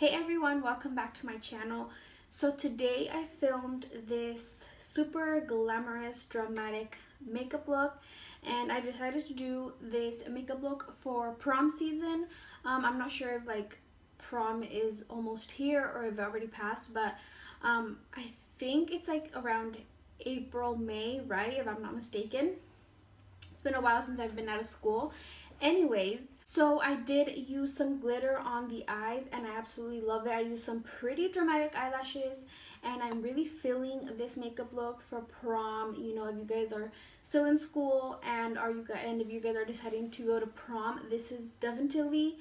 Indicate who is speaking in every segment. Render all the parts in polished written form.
Speaker 1: Hey everyone, welcome back to my channel. So today I filmed this super glamorous dramatic makeup look, and I decided to do this makeup look for prom season. I'm not sure if prom is almost here or if it already passed, but I think it's like around April, May, right, if I'm not mistaken. It's been a while since I've been out of school. Anyways, so I did use some glitter on the eyes and I absolutely love it. I used some pretty dramatic eyelashes and I'm really feeling this makeup look for prom. You know, if you guys are still in school and if you guys are deciding to go to prom, this is definitely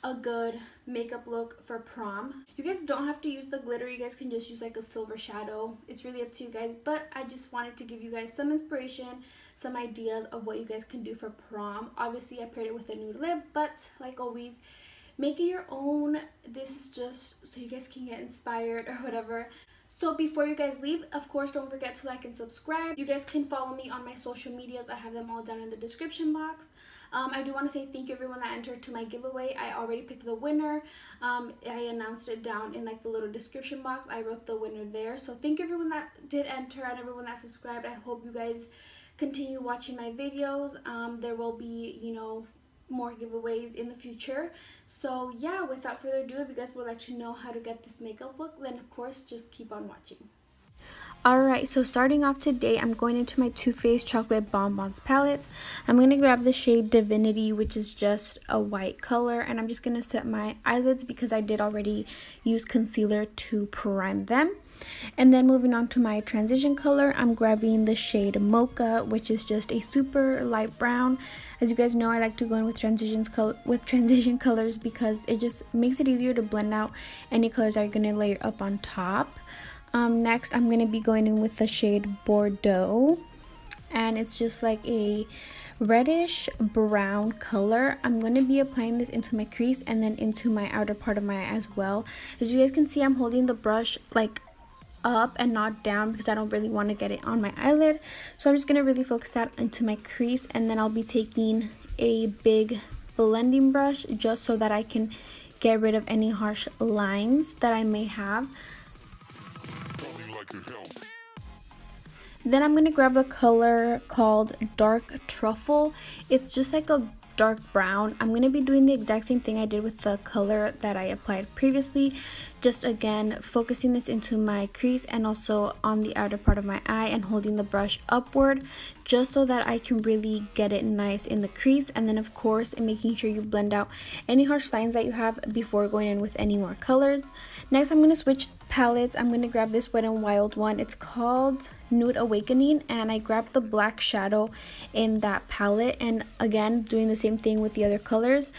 Speaker 1: a good makeup look for prom. You guys don't have to use the glitter, you guys can just use like a silver shadow. It's really up to you guys, but I just wanted to give you guys some inspiration, some ideas of what you guys can do for prom. Obviously I paired it with a nude lip, but like always, make it your own. This is just so you guys can get inspired or whatever. So before you guys leave, of course, don't forget to like and subscribe. You guys can follow me on my social medias. I have them all down in the description box. I do want to say thank you everyone that entered to my giveaway. I already picked the winner. I announced it down in like the little description box. I wrote the winner there. So thank you everyone that did enter and everyone that subscribed. I hope you guys continue watching my videos. There will be, you know, more giveaways in the future. So yeah, without further ado, if you guys would like to know how to get this makeup look, then of course just keep on watching. Alright, so starting off today, I'm going into my Too Faced Chocolate Bonbons palette. I'm going to grab the shade Divinity, which is just a white color, and I'm just going to set my eyelids because I did already use concealer to prime them. And then moving on to my transition color, I'm grabbing the shade Mocha, which is just a super light brown. As you guys know, I like to go in with transition colors because it just makes it easier to blend out any colors that you're going to layer up on top. Next, I'm going to be going in with the shade Bordeaux, and it's just like a reddish brown color. I'm going to be applying this into my crease and then into my outer part of my eye as well. As you guys can see, I'm holding the brush like up and not down because I don't really want to get it on my eyelid. So I'm just going to really focus that into my crease, and then I'll be taking a big blending brush just so that I can get rid of any harsh lines that I may have. Then I'm going to grab the color called Dark Truffle. It's just like a dark brown. I'm going to be doing the exact same thing I did with the color that I applied previously. Just again focusing this into my crease and also on the outer part of my eye and holding the brush upward just so that I can really get it nice in the crease. And then of course making sure you blend out any harsh lines that you have before going in with any more colors. Next, I'm going to switch palettes. I'm going to grab this Wet n Wild one. It's called Nude Awakening, and I grabbed the black shadow in that palette, and again doing the same thing with the other colors,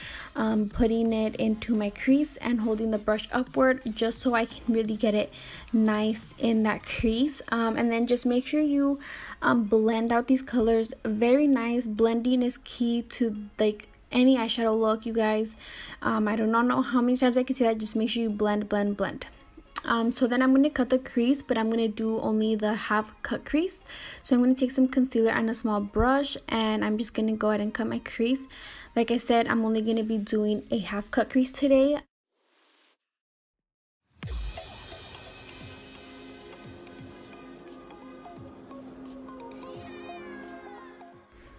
Speaker 1: putting it into my crease and holding the brush upward just so I can really get it nice in that crease. And then just make sure you blend out these colors very nice. Blending is key to like any eyeshadow look, you guys. I do not know how many times I can say that. Just make sure you blend. So then I'm going to cut the crease, but I'm going to do only the half cut crease. So I'm going to take some concealer and a small brush, and I'm just going to go ahead and cut my crease. Like I said, I'm only going to be doing a half cut crease today.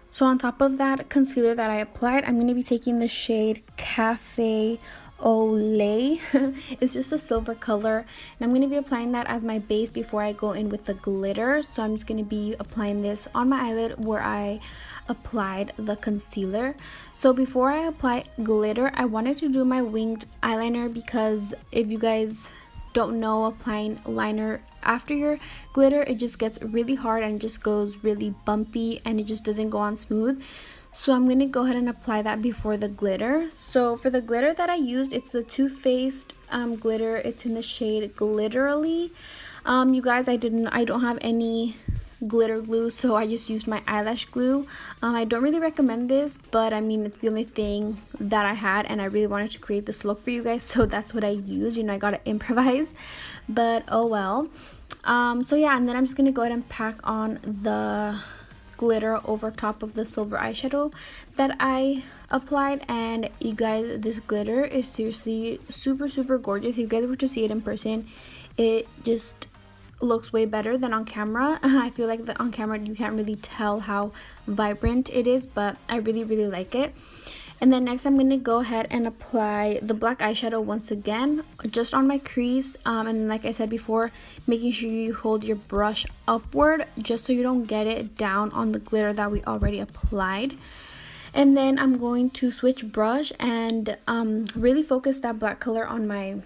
Speaker 1: So on top of that concealer that I applied, I'm going to be taking the shade Cafe Olay. It's just a silver color, and I'm going to be applying that as my base before I go in with the glitter. So I'm just going to be applying this on my eyelid where I applied the concealer. So before I apply glitter, I wanted to do my winged eyeliner because if you guys don't know, applying liner after your glitter, it just gets really hard and just goes really bumpy and it just doesn't go on smooth. So I'm going to go ahead and apply that before the glitter. So for the glitter that I used, it's the Too Faced glitter. It's in the shade Glitterally. You guys, I don't have any glitter glue, so I just used my eyelash glue. I don't really recommend this, but I mean, it's the only thing that I had and I really wanted to create this look for you guys, so that's what I used. You know, I gotta improvise, but oh well. So yeah, and then I'm just gonna go ahead and pack on the glitter over top of the silver eyeshadow that I applied. And you guys, this glitter is seriously super gorgeous. If you guys were to see it in person, it just looks way better than on camera. I feel like on camera you can't really tell how vibrant it is, but I really like it. And then next I'm going to go ahead and apply the black eyeshadow once again, just on my crease. And like I said before, making sure you hold your brush upward just so you don't get it down on the glitter that we already applied. And then I'm going to switch brush and really focus that black color on my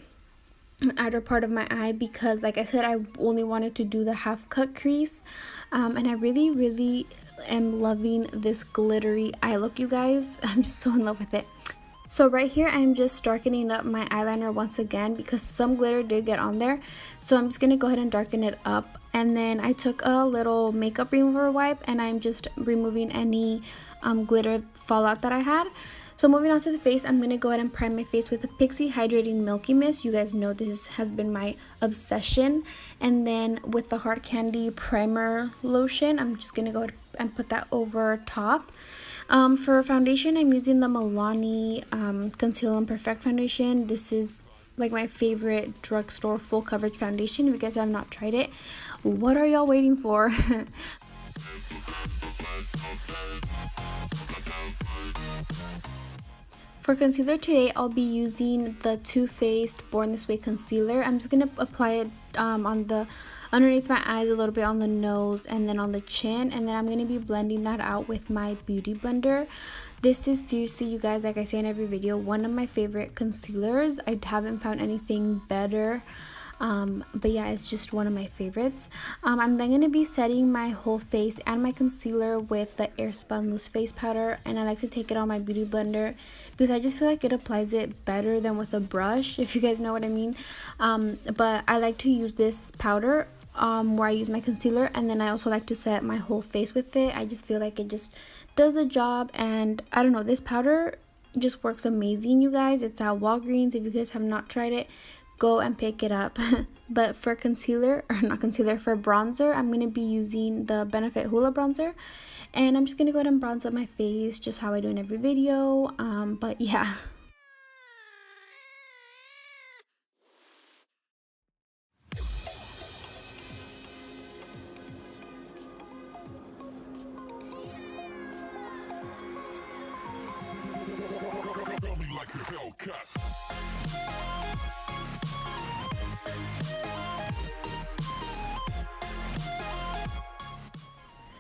Speaker 1: outer part of my eye, because like I said, I only wanted to do the half cut crease. And I really am loving this glittery eye look, you guys. I'm just so in love with it. So right here I'm just darkening up my eyeliner once again because some glitter did get on there, so I'm just gonna go ahead and darken it up. And then I took a little makeup remover wipe and I'm just removing any glitter fallout that I had. So moving on to the face, I'm going to go ahead and prime my face with a Pixi Hydrating Milky Mist. You guys know this has been my obsession. And then with the Hard Candy Primer Lotion, I'm just going to go ahead and put that over top. For foundation, I'm using the Milani Conceal and Perfect Foundation. This is like my favorite drugstore full coverage foundation. If you guys have not tried it, what are y'all waiting for? For concealer today, I'll be using the Too Faced Born This Way concealer. I'm just going to apply it underneath my eyes, a little bit on the nose, and then on the chin. And then I'm going to be blending that out with my beauty blender. This is seriously, you guys, like I say in every video, one of my favorite concealers. I haven't found anything better. But yeah, it's just one of my favorites. I'm then going to be setting my whole face and my concealer with the Airspun loose face powder, and I like to take it on my beauty blender because I just feel like it applies it better than with a brush, if you guys know what I mean. But I like to use this powder where I use my concealer, and then I also like to set my whole face with it. I just feel like it just does the job, and I don't know, this powder just works amazing, you guys. It's at Walgreens. If you guys have not tried it, go and pick it up. But for concealer, or not concealer, for bronzer, I'm going to be using the Benefit Hoola bronzer, and I'm just going to go ahead and bronze up my face just how I do in every video. But yeah.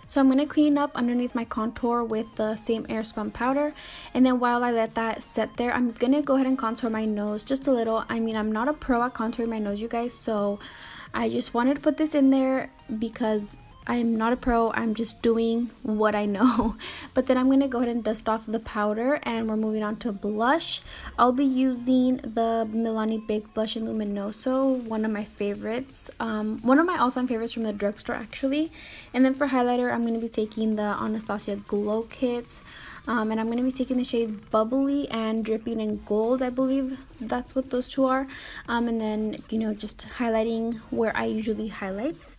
Speaker 1: So I'm going to clean up underneath my contour with the same Airspun powder. And then while I let that set there, I'm going to go ahead and contour my nose just a little. I mean, I'm not a pro at contouring my nose, you guys. So I just wanted to put this in there because I'm not a pro. I'm just doing what I know. But then I'm going to go ahead and dust off the powder, and we're moving on to blush. I'll be using the Milani Baked Blush in Luminoso, one of my favorites. One of my all-time favorites from the drugstore, actually. And then for highlighter, I'm going to be taking the Anastasia Glow Kit. And I'm going to be taking the shades Bubbly and Dripping in Gold. I believe that's what those two are. And then, you know, just highlighting where I usually highlight.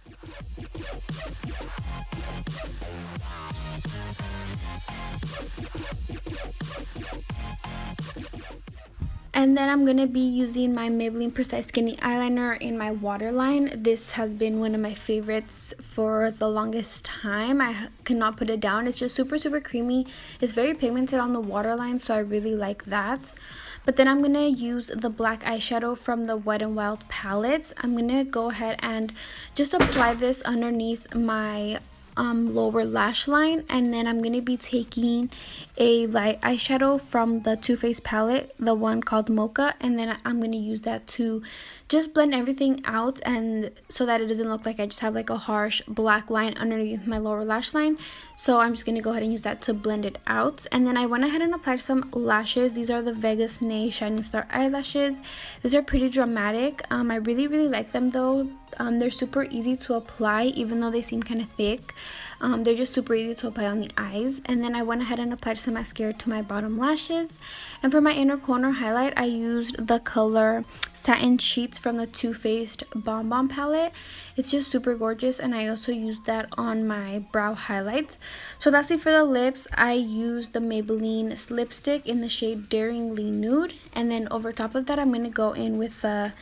Speaker 1: And then I'm going to be using my Maybelline Precise Skinny Eyeliner in my waterline. This has been one of my favorites for the longest time. I cannot put it down. It's just super creamy. It's very pigmented on the waterline, so I really like that. But then I'm going to use the black eyeshadow from the Wet n Wild palette. I'm going to go ahead and just apply this underneath my lower lash line, and then I'm going to be taking a light eyeshadow from the Too Faced palette, the one called Mocha, and then I'm going to use that to just blend everything out, and so that it doesn't look like I just have like a harsh black line underneath my lower lash line. So I'm just going to go ahead and use that to blend it out. And then I went ahead and applied some lashes. These are the Vegas Nay Shining Star eyelashes. These are pretty dramatic. I really like them though. They're super easy to apply even though they seem kind of thick. They're just super easy to apply on the eyes. And then I went ahead and applied some mascara to my bottom lashes. And for my inner corner highlight, I used the color Satin Sheets from the Too Faced Bonbon palette. It's just super gorgeous, and I also used that on my brow highlights. So lastly, for the lips, I used the Maybelline lipstick in the shade Daringly Nude, and then over top of that, I'm going to go in with the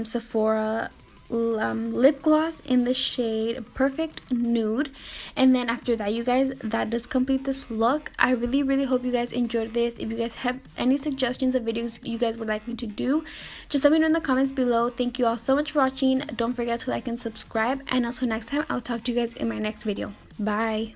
Speaker 1: Sephora lip gloss in the shade Perfect Nude. And then after that, you guys, that does complete this look. I really hope you guys enjoyed this. If you guys have any suggestions of videos you guys would like me to do, just let me know in the comments below. Thank you all so much for watching. Don't forget to like and subscribe, and also next time I'll talk to you guys in my next video. Bye.